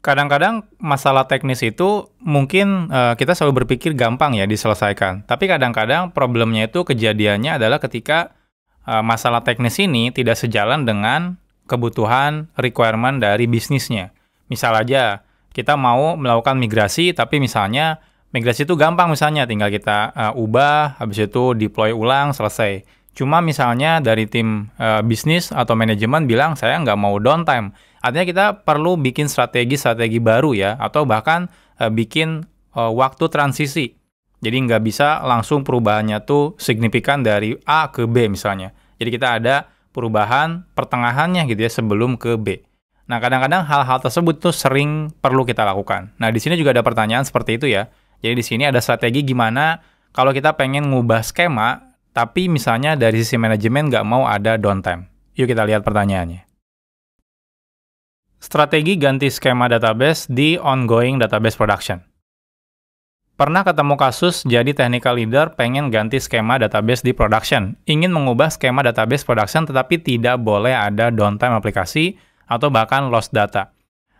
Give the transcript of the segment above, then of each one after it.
Kadang-kadang masalah teknis itu mungkin kita selalu berpikir gampang ya diselesaikan. Tapi kadang-kadang problemnya itu kejadiannya adalah ketika masalah teknis ini tidak sejalan dengan kebutuhan requirement dari bisnisnya. Misal aja kita mau melakukan migrasi, tapi misalnya migrasi itu gampang misalnya, tinggal kita ubah, habis itu deploy ulang, selesai. Cuma misalnya dari tim bisnis atau manajemen bilang saya nggak mau downtime. Artinya kita perlu bikin strategi-strategi baru ya, atau bahkan bikin waktu transisi. Jadi nggak bisa langsung perubahannya tuh signifikan dari A ke B misalnya. Jadi kita ada perubahan pertengahannya gitu ya sebelum ke B. Nah kadang-kadang hal-hal tersebut tuh sering perlu kita lakukan. Nah di sini juga ada pertanyaan seperti itu ya. Jadi di sini ada strategi gimana kalau kita pengen ngubah skema, tapi misalnya dari sisi manajemen nggak mau ada downtime. Yuk kita lihat pertanyaannya. Strategi ganti skema database di ongoing database production. Pernah ketemu kasus jadi technical leader pengen ganti skema database di production, ingin mengubah skema database production tetapi tidak boleh ada downtime aplikasi atau bahkan lost data.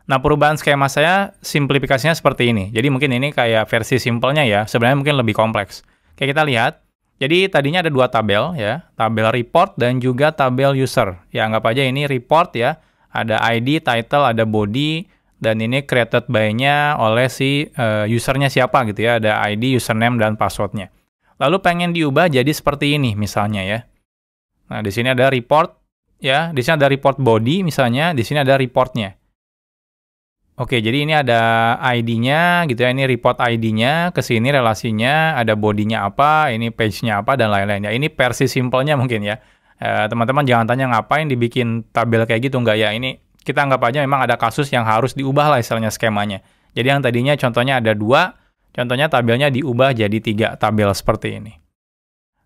Nah, perubahan skema saya simplifikasinya seperti ini. Jadi mungkin ini kayak versi simpelnya ya, sebenarnya mungkin lebih kompleks. Kayak kita lihat, jadi tadinya ada dua tabel ya, tabel report dan juga tabel user. Ya anggap aja ini report ya, ada ID, title, ada body, dan ini created by-nya oleh si usernya siapa gitu ya, ada ID, username, dan passwordnya. Lalu pengen diubah jadi seperti ini misalnya ya. Nah, di sini ada report ya, di sini ada report body misalnya, di sini ada reportnya. Oke, jadi ini ada ID-nya gitu ya, ini report ID-nya, ke sini relasinya, ada body-nya apa, ini page-nya apa, dan lain-lain. Ya, ini versi simpelnya mungkin ya. Teman-teman jangan tanya ngapain dibikin tabel kayak gitu, enggak ya, ini kita anggap aja memang ada kasus yang harus diubah lah istilahnya skemanya. Jadi yang tadinya contohnya ada 2, contohnya tabelnya diubah jadi 3 tabel seperti ini.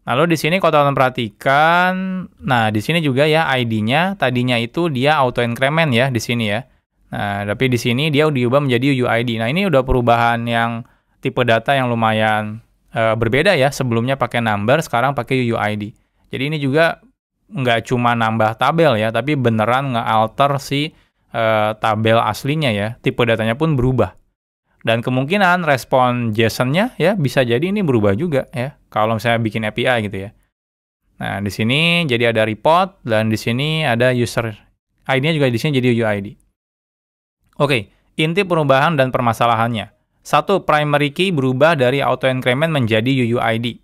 Lalu di sini kalau teman-teman perhatikan, nah di sini juga ya ID-nya, tadinya itu dia auto increment ya di sini ya. Nah, tapi di sini dia diubah menjadi UUID. Nah, ini udah perubahan yang tipe data yang lumayan berbeda ya. Sebelumnya pakai number, sekarang pakai UUID. Jadi ini juga nggak cuma nambah tabel ya, tapi beneran nge-alter si tabel aslinya ya. Tipe datanya pun berubah. Dan kemungkinan respon JSON-nya ya bisa jadi ini berubah juga ya. Kalau misalnya bikin API gitu ya. Nah, di sini jadi ada report dan di sini ada user ID-nya juga di sini jadi UUID. Oke, inti perubahan dan permasalahannya. 1. Primary key berubah dari auto increment menjadi UUID.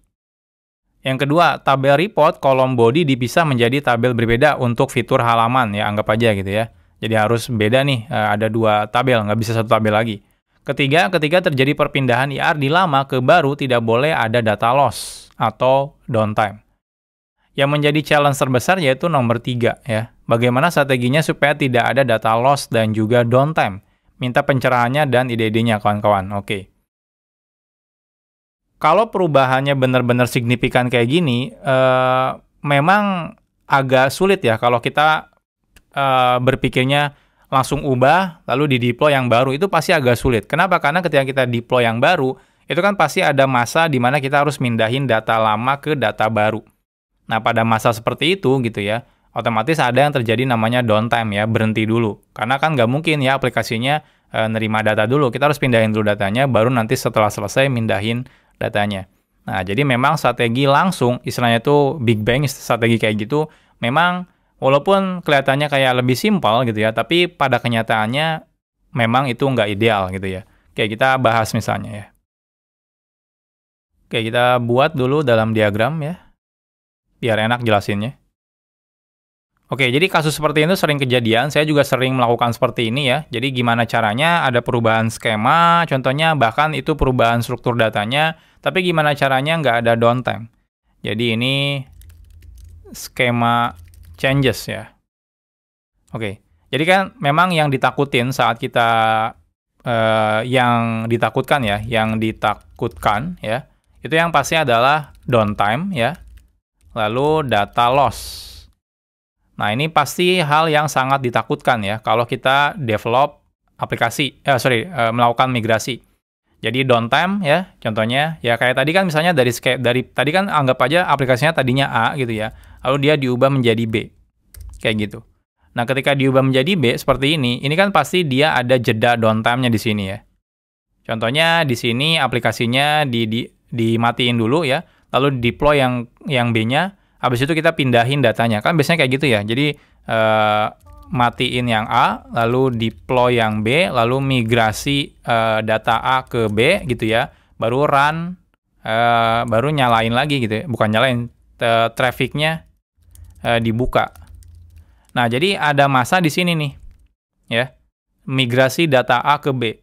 Yang kedua, tabel report kolom body dipisah menjadi tabel berbeda untuk fitur halaman ya, anggap aja gitu ya. Jadi harus beda nih, ada 2 tabel, nggak bisa 1 tabel lagi. Ketiga, ketika terjadi perpindahan IR di lama ke baru tidak boleh ada data loss atau downtime. Yang menjadi challenge terbesar yaitu nomor 3 ya. Bagaimana strateginya supaya tidak ada data loss dan juga downtime. Minta pencerahannya dan ide-idenya kawan-kawan. Oke. Kalau perubahannya benar-benar signifikan kayak gini, memang agak sulit ya kalau kita berpikirnya langsung ubah lalu di-deploy yang baru, itu pasti agak sulit. Kenapa? Karena ketika kita deploy yang baru, itu kan pasti ada masa di mana kita harus mindahin data lama ke data baru. Nah, pada masa seperti itu gitu ya, otomatis ada yang terjadi namanya downtime ya, berhenti dulu. Karena kan nggak mungkin ya aplikasinya nerima data dulu. Kita harus pindahin dulu datanya, baru nanti setelah selesai mindahin datanya. Nah, jadi memang strategi langsung, istilahnya itu Big Bang, strategi kayak gitu, memang walaupun kelihatannya kayak lebih simpel gitu ya, tapi pada kenyataannya memang itu nggak ideal gitu ya. Oke, kita bahas misalnya ya. Oke, kita buat dulu dalam diagram ya, biar enak jelasinnya. Oke, jadi kasus seperti itu sering kejadian, saya juga sering melakukan seperti ini ya. Jadi gimana caranya, ada perubahan skema, contohnya bahkan itu perubahan struktur datanya, tapi gimana caranya nggak ada downtime. Jadi ini skema changes ya. Oke, jadi kan memang yang ditakutin saat kita, yang ditakutkan ya, itu yang pasti adalah downtime ya, lalu data loss. Nah, ini pasti hal yang sangat ditakutkan ya kalau kita develop aplikasi, melakukan migrasi. Jadi downtime ya, contohnya ya kayak tadi kan misalnya dari tadi kan anggap aja aplikasinya tadinya A gitu ya, lalu dia diubah menjadi B. Kayak gitu. Nah, ketika diubah menjadi B seperti ini kan pasti dia ada jeda downtime-nya di sini ya. Contohnya di sini aplikasinya dimatiin dulu ya, lalu deploy yang B-nya, habis itu kita pindahin datanya. Kan biasanya kayak gitu ya. Jadi matiin yang A, lalu deploy yang B, lalu migrasi data A ke B gitu ya, baru run, baru nyalain lagi gitu ya. Bukan nyalain, traffic-nya dibuka. Nah, jadi ada masa di sini nih, ya, migrasi data A ke B.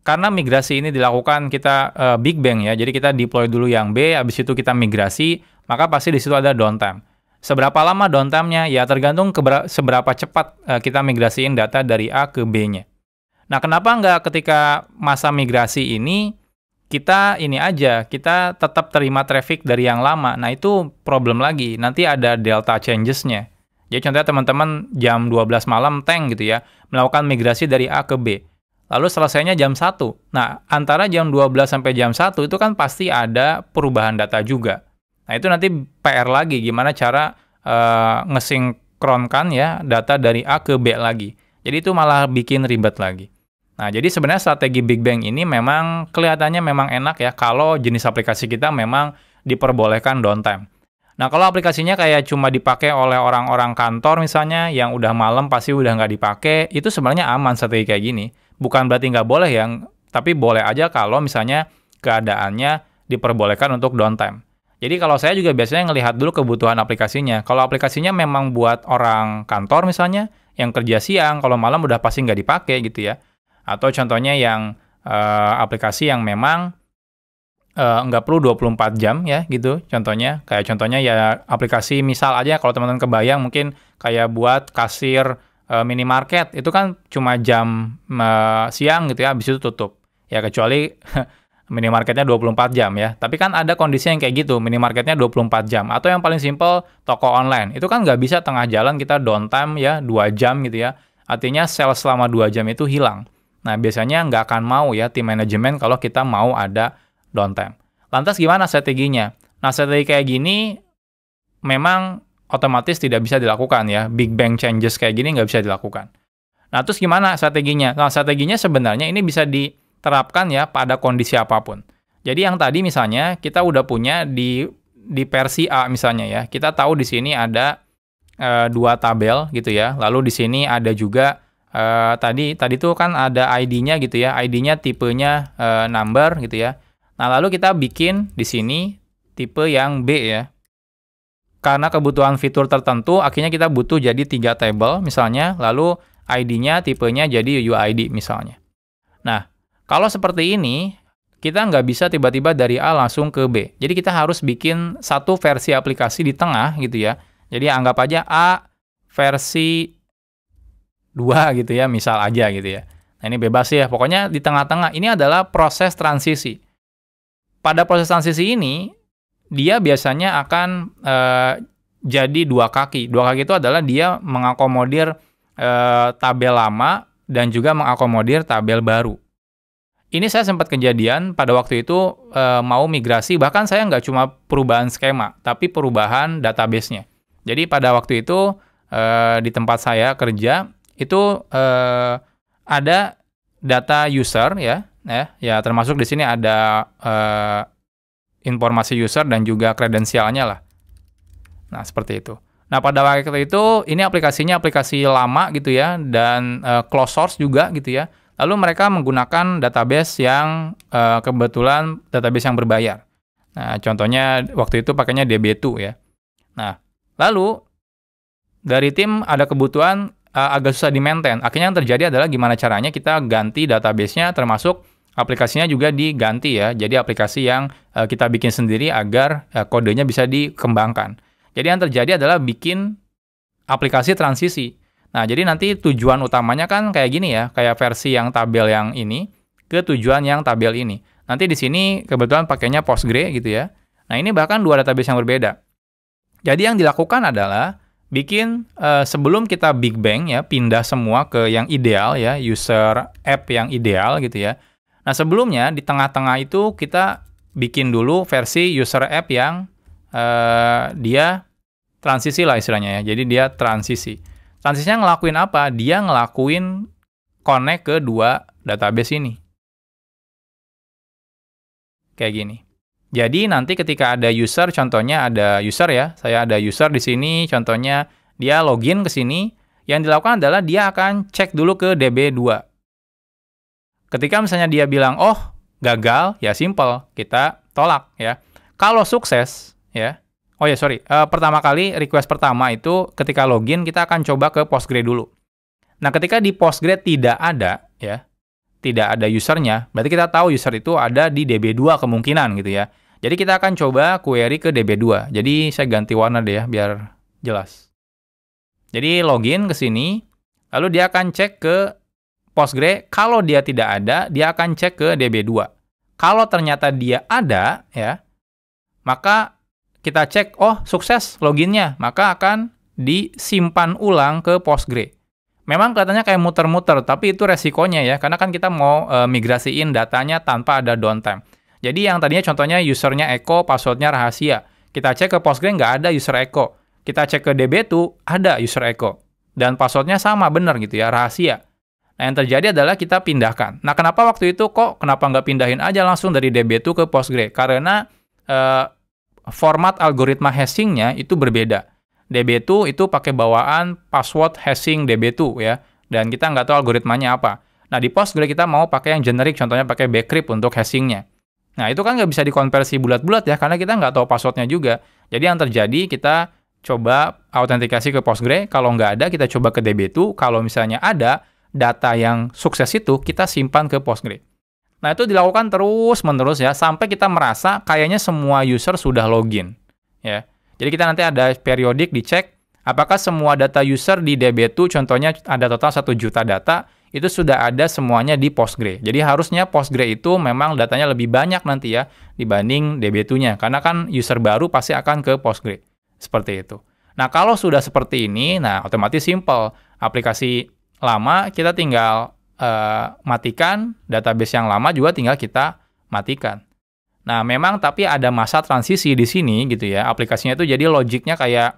Karena migrasi ini dilakukan kita big bang ya, jadi kita deploy dulu yang B, habis itu kita migrasi, maka pasti di situ ada downtime. Seberapa lama downtime-nya? Ya tergantung seberapa cepat kita migrasiin data dari A ke B-nya. Nah, kenapa nggak ketika masa migrasi ini, kita tetap terima traffic dari yang lama. Nah, itu problem lagi. Nanti ada delta changes-nya. Jadi contohnya teman-teman jam 12 malam gitu ya, melakukan migrasi dari A ke B. Lalu selesainya jam 1. Nah, antara jam 12 sampai jam 1 itu kan pasti ada perubahan data juga. Nah, itu nanti PR lagi, gimana cara ngesinkronkan ya data dari A ke B lagi. Jadi itu malah bikin ribet lagi. Nah, jadi sebenarnya strategi Big Bang ini memang kelihatannya memang enak ya kalau jenis aplikasi kita memang diperbolehkan downtime. Nah, kalau aplikasinya kayak cuma dipakai oleh orang-orang kantor misalnya, yang udah malam pasti udah nggak dipakai, itu sebenarnya aman strategi kayak gini. Bukan berarti nggak boleh ya, tapi boleh aja kalau misalnya keadaannya diperbolehkan untuk downtime. Jadi kalau saya juga biasanya ngelihat dulu kebutuhan aplikasinya. Kalau aplikasinya memang buat orang kantor misalnya, yang kerja siang, kalau malam udah pasti nggak dipakai gitu ya. Atau contohnya yang aplikasi yang memang nggak perlu 24 jam ya gitu, contohnya. Kayak contohnya ya aplikasi misal aja kalau teman-teman kebayang mungkin kayak buat kasir minimarket, itu kan cuma jam siang gitu ya, habis itu tutup. Ya kecuali minimarketnya 24 jam ya. Tapi kan ada kondisi yang kayak gitu, minimarketnya 24 jam. Atau yang paling simple, toko online. Itu kan nggak bisa tengah jalan kita downtime ya, 2 jam gitu ya. Artinya sales selama 2 jam itu hilang. Nah, biasanya nggak akan mau ya tim manajemen kalau kita mau ada downtime. Lantas gimana strateginya? Nah, strategi kayak gini memang otomatis tidak bisa dilakukan ya. Big bang changes kayak gini nggak bisa dilakukan. Nah, terus gimana strateginya? Nah, strateginya sebenarnya ini bisa diterapkan ya pada kondisi apapun. Jadi yang tadi misalnya kita udah punya di versi A misalnya ya. Kita tahu di sini ada 2 tabel gitu ya. Lalu di sini ada juga tadi tuh kan ada ID-nya gitu ya. ID-nya tipenya number gitu ya. Nah, lalu kita bikin di sini tipe yang B ya. Karena kebutuhan fitur tertentu, akhirnya kita butuh jadi 3 table misalnya, lalu ID-nya tipenya jadi UID misalnya. Nah, kalau seperti ini, kita nggak bisa tiba-tiba dari A langsung ke B. Jadi kita harus bikin satu versi aplikasi di tengah gitu ya. Jadi anggap aja A versi 2 gitu ya, misal aja gitu ya. Nah, ini bebas ya, pokoknya di tengah-tengah. Ini adalah proses transisi. Pada proses transisi ini, dia biasanya akan jadi 2 kaki. 2 kaki itu adalah dia mengakomodir tabel lama dan juga mengakomodir tabel baru. Ini saya sempat kejadian pada waktu itu mau migrasi, bahkan saya nggak cuma perubahan skema, tapi perubahan database-nya. Jadi pada waktu itu di tempat saya kerja, itu ada data user ya termasuk di sini ada informasi user dan juga kredensialnya lah. Nah, seperti itu. Nah, pada waktu itu ini aplikasinya aplikasi lama gitu ya, dan closed source juga gitu ya. Lalu mereka menggunakan database yang kebetulan database yang berbayar. Nah, contohnya waktu itu pakainya DB2 ya. Nah, lalu dari tim ada kebutuhan agak susah di-maintain. Akhirnya yang terjadi adalah gimana caranya kita ganti database-nya, termasuk aplikasinya juga diganti ya. Jadi aplikasi yang kita bikin sendiri agar kodenya bisa dikembangkan. Jadi yang terjadi adalah bikin aplikasi transisi. Nah, jadi nanti tujuan utamanya kan kayak gini ya, kayak versi yang tabel yang ini ke tujuan yang tabel ini. Nanti di sini kebetulan pakainya Postgre gitu ya. Nah, ini bahkan 2 database yang berbeda. Jadi yang dilakukan adalah bikin sebelum kita big bang ya, pindah semua ke yang ideal ya, user app yang ideal gitu ya. Nah, sebelumnya di tengah-tengah itu kita bikin dulu versi user app yang dia transisi lah istilahnya ya. Jadi dia transisi. Transisinya ngelakuin apa? Dia ngelakuin connect ke dua database ini. Kayak gini. Jadi nanti ketika ada user, contohnya ada user ya, saya ada user di sini, contohnya dia login ke sini, yang dilakukan adalah dia akan cek dulu ke DB2. Ketika misalnya dia bilang, oh gagal, ya simple, kita tolak ya. Kalau sukses, ya, pertama kali, request pertama itu ketika login, kita akan coba ke Postgre dulu. Nah, ketika di Postgre tidak ada, ya, tidak ada usernya, berarti kita tahu user itu ada di DB2 kemungkinan gitu ya. Jadi kita akan coba query ke DB2. Jadi saya ganti warna deh ya, biar jelas. Jadi login ke sini, lalu dia akan cek ke Postgre. Kalau dia tidak ada, dia akan cek ke DB2. Kalau ternyata dia ada, ya, maka kita cek, oh sukses loginnya, maka akan disimpan ulang ke Postgre. Memang kelihatannya kayak muter-muter, tapi itu resikonya ya, karena kan kita mau migrasiin datanya tanpa ada downtime. Jadi yang tadinya contohnya usernya echo, passwordnya rahasia. Kita cek ke Postgre nggak ada user echo. Kita cek ke DB2, ada user echo. Dan passwordnya sama, benar gitu ya, rahasia. Nah yang terjadi adalah kita pindahkan. Nah kenapa waktu itu kenapa nggak pindahin aja langsung dari DB2 ke Postgre? Karena format algoritma hashingnya itu berbeda. DB2 itu pakai bawaan password hashing DB2 ya, dan kita nggak tahu algoritmanya apa. Nah di Postgre kita mau pakai yang generik, contohnya pakai bcrypt untuk hashingnya. Nah itu kan nggak bisa dikonversi bulat-bulat ya, karena kita nggak tahu passwordnya juga. Jadi yang terjadi kita coba autentikasi ke Postgre, kalau nggak ada kita coba ke DB2, kalau misalnya ada data yang sukses itu kita simpan ke Postgre. Nah itu dilakukan terus-menerus ya, sampai kita merasa kayaknya semua user sudah login ya. Jadi kita nanti ada periodik dicek apakah semua data user di DB2, contohnya ada total 1 juta data, itu sudah ada semuanya di Postgre. Jadi harusnya Postgre itu memang datanya lebih banyak nanti ya dibanding DB2-nya. Karena kan user baru pasti akan ke Postgre. Seperti itu. Nah kalau sudah seperti ini, nah otomatis simple. Aplikasi lama kita tinggal matikan, database yang lama juga tinggal kita matikan. Nah, memang tapi ada masa transisi di sini gitu ya. Aplikasinya itu jadi logiknya kayak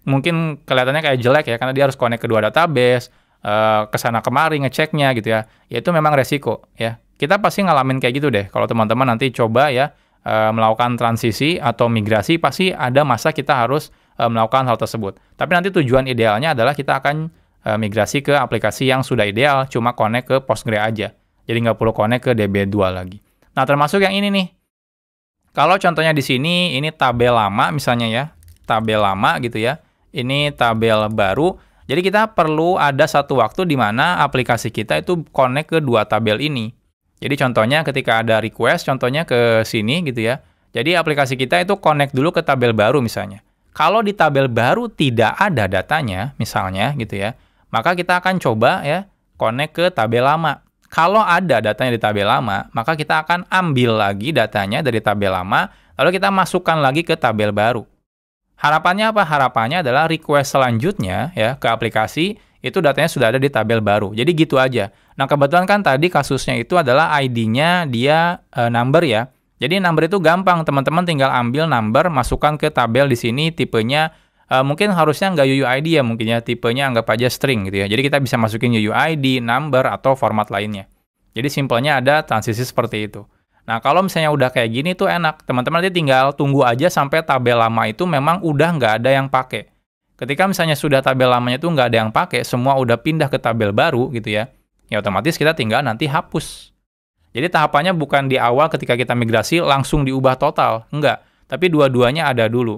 mungkin kelihatannya kayak jelek ya, karena dia harus connect ke dua database, kesana kemari ngeceknya gitu ya. Ya itu memang resiko ya. Kita pasti ngalamin kayak gitu deh. Kalau teman-teman nanti coba ya melakukan transisi atau migrasi, pasti ada masa kita harus melakukan hal tersebut. Tapi nanti tujuan idealnya adalah kita akan migrasi ke aplikasi yang sudah ideal, cuma connect ke Postgre aja. Jadi nggak perlu connect ke DB2 lagi. Nah, termasuk yang ini nih. Kalau contohnya di sini, ini tabel lama misalnya ya. Tabel lama gitu ya. Ini tabel baru. Jadi kita perlu ada satu waktu di mana aplikasi kita itu connect ke dua tabel ini. Jadi contohnya ketika ada request, contohnya ke sini gitu ya. Jadi aplikasi kita itu connect dulu ke tabel baru misalnya. Kalau di tabel baru tidak ada datanya misalnya gitu ya, maka kita akan coba ya connect ke tabel lama. Kalau ada datanya di tabel lama, maka kita akan ambil lagi datanya dari tabel lama, lalu kita masukkan lagi ke tabel baru. Harapannya apa? Harapannya adalah request selanjutnya ya ke aplikasi, itu datanya sudah ada di tabel baru. Jadi gitu aja. Nah kebetulan kan tadi kasusnya itu adalah ID-nya dia number ya. Jadi number itu gampang, teman-teman tinggal ambil number, masukkan ke tabel di sini, tipenya mungkin harusnya nggak UUID ya, mungkin ya tipenya anggap aja string gitu ya. Jadi kita bisa masukin UUID, number, atau format lainnya. Jadi simpelnya ada transisi seperti itu. Nah kalau misalnya udah kayak gini tuh enak, teman-teman nanti tinggal tunggu aja sampai tabel lama itu memang udah nggak ada yang pakai. Ketika misalnya sudah tabel lamanya tuh nggak ada yang pakai, semua udah pindah ke tabel baru gitu ya, ya otomatis kita tinggal nanti hapus. Jadi tahapannya bukan di awal ketika kita migrasi langsung diubah total, enggak. Tapi dua-duanya ada dulu.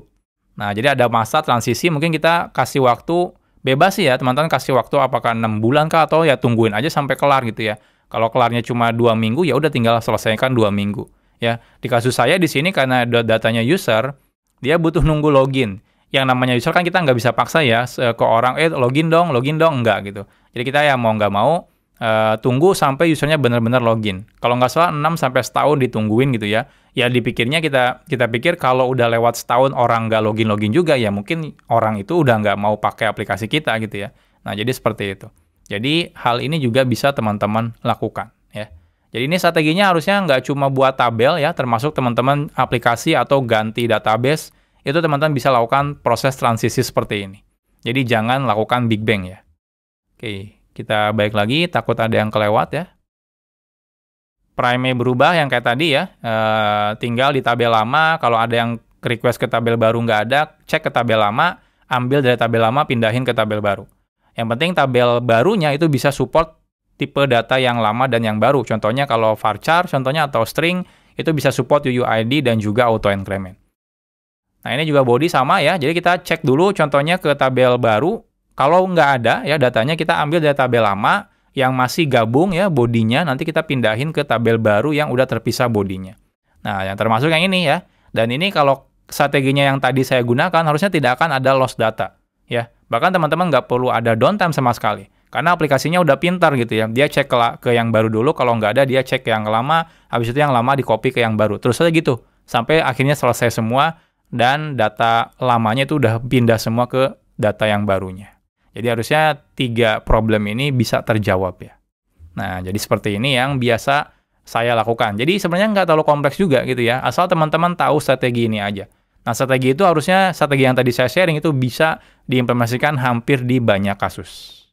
Nah, jadi ada masa transisi, mungkin kita kasih waktu, bebas sih ya, teman-teman kasih waktu apakah 6 bulan kah, atau ya tungguin aja sampai kelar gitu ya. Kalau kelarnya cuma 2 minggu, ya udah tinggal selesaikan 2 minggu. Ya, di kasus saya di sini karena datanya user, dia butuh nunggu login. Yang namanya user kan kita nggak bisa paksa ya ke orang, login dong, enggak gitu. Jadi kita ya mau nggak mau, tunggu sampai usernya benar-benar login. Kalau nggak salah 6 sampai setahun ditungguin gitu ya. Ya dipikirnya kita pikir kalau udah lewat setahun orang nggak login juga ya mungkin orang itu udah nggak mau pakai aplikasi kita gitu ya. Nah jadi seperti itu. Jadi hal ini juga bisa teman-teman lakukan ya. Jadi ini strateginya harusnya nggak cuma buat tabel ya, termasuk teman-teman aplikasi atau ganti database itu teman-teman bisa lakukan proses transisi seperti ini. Jadi jangan lakukan Big Bang ya. Oke, kita balik lagi, takut ada yang kelewat ya. Prime berubah yang kayak tadi ya, tinggal di tabel lama, kalau ada yang request ke tabel baru nggak ada, cek ke tabel lama, ambil dari tabel lama, pindahin ke tabel baru. Yang penting tabel barunya itu bisa support tipe data yang lama dan yang baru. Contohnya kalau varchar, contohnya atau string, itu bisa support UUID dan juga auto increment. Nah ini juga body sama ya, jadi kita cek dulu contohnya ke tabel baru, kalau nggak ada ya datanya kita ambil dari tabel lama, yang masih gabung ya bodinya, nanti kita pindahin ke tabel baru yang udah terpisah bodinya. Nah, yang termasuk yang ini ya. Dan ini kalau strateginya yang tadi saya gunakan, harusnya tidak akan ada loss data. Ya, bahkan teman-teman nggak perlu ada downtime sama sekali. Karena aplikasinya udah pintar gitu ya. Dia cek ke yang baru dulu, kalau nggak ada dia cek ke yang lama, habis itu yang lama di-copy ke yang baru. Terus aja gitu. Sampai akhirnya selesai semua, dan data lamanya itu udah pindah semua ke data yang barunya. Jadi harusnya 3 problem ini bisa terjawab ya. Nah, jadi seperti ini yang biasa saya lakukan. Jadi sebenarnya nggak terlalu kompleks juga gitu ya, asal teman-teman tahu strategi ini aja. Nah, strategi itu harusnya, strategi yang tadi saya sharing itu bisa diimplementasikan hampir di banyak kasus.